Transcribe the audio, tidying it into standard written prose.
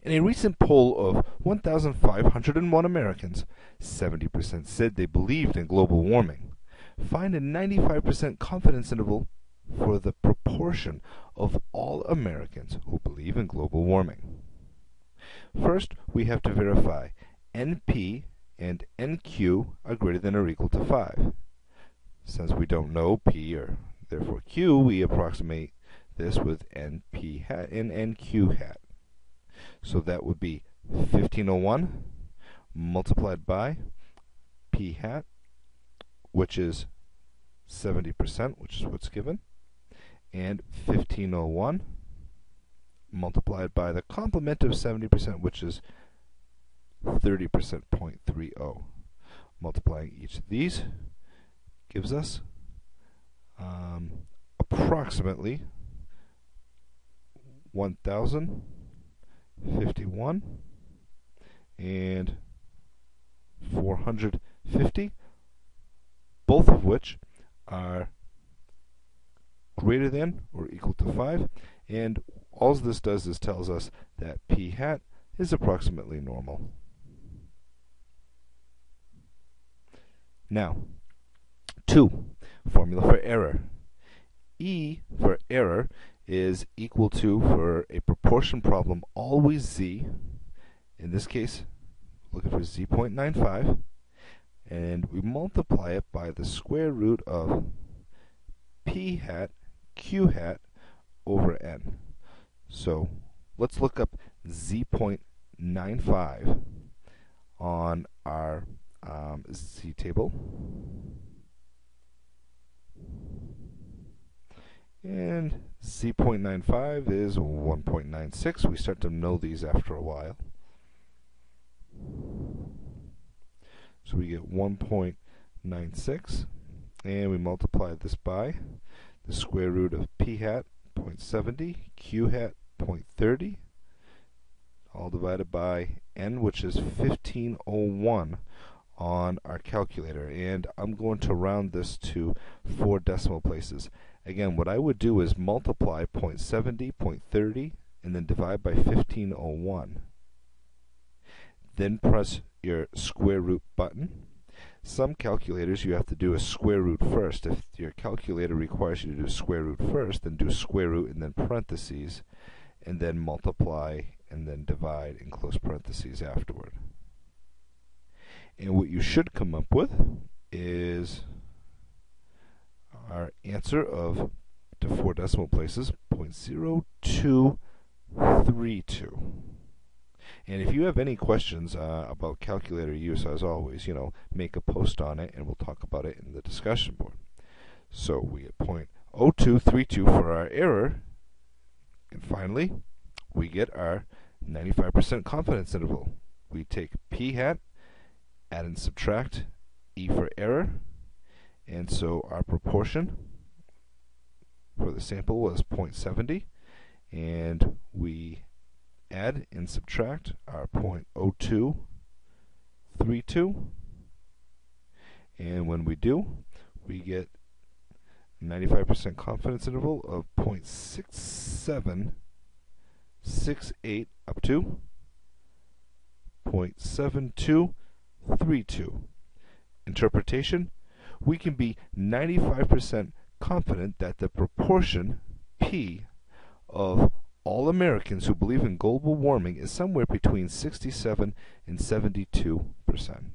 In a recent poll of 1,501 Americans, 70% said they believed in global warming. Find a 95% confidence interval for the proportion of all Americans who believe in global warming. First, we have to verify NP and NQ are greater than or equal to 5. Since we don't know P or therefore Q, we approximate this with NP hat and NQ hat. So that would be 1501 multiplied by P hat, which is 70%, which is what's given, and 1501 multiplied by the complement of 70%, which is 30%, 0.30. Multiplying each of these gives us approximately 1,051 and 450, both of which are greater than or equal to 5, and all this does is tells us that P hat is approximately normal. Now, 2. Formula for error. E for error is equal to, for a proportion problem, always z. In this case, looking for z.95, and we multiply it by the square root of P hat Q hat over n. So let's look up z.95 on our z table. And z.95 is 1.96. We start to know these after a while. So we get 1.96, and we multiply this by the square root of P hat 0.70, Q hat 0.30, all divided by n, which is 1501 on our calculator. And I'm going to round this to 4 decimal places. Again, what I would do is multiply 0.70, 0.30, and then divide by 1501. Then press your square root button. Some calculators you have to do a square root first. If your calculator requires you to do square root first, then do square root and then parentheses, and then multiply and then divide in close parentheses afterward. And what you should come up with is our answer of, to 4 decimal places, 0.0232. And if you have any questions about calculator use, as always, make a post on it and we'll talk about it in the discussion board. So we get 0.0232 for our error. And finally, we get our 95% confidence interval. We take P hat, add and subtract E for error. And so our proportion for the sample was 0.70. And we add and subtract our 0.0232, and when we do, we get a 95% confidence interval of 0.6768 up to 0.7232. Interpretation: we can be 95% confident that the proportion P of all Americans who believe in global warming is somewhere between 67 and 72%.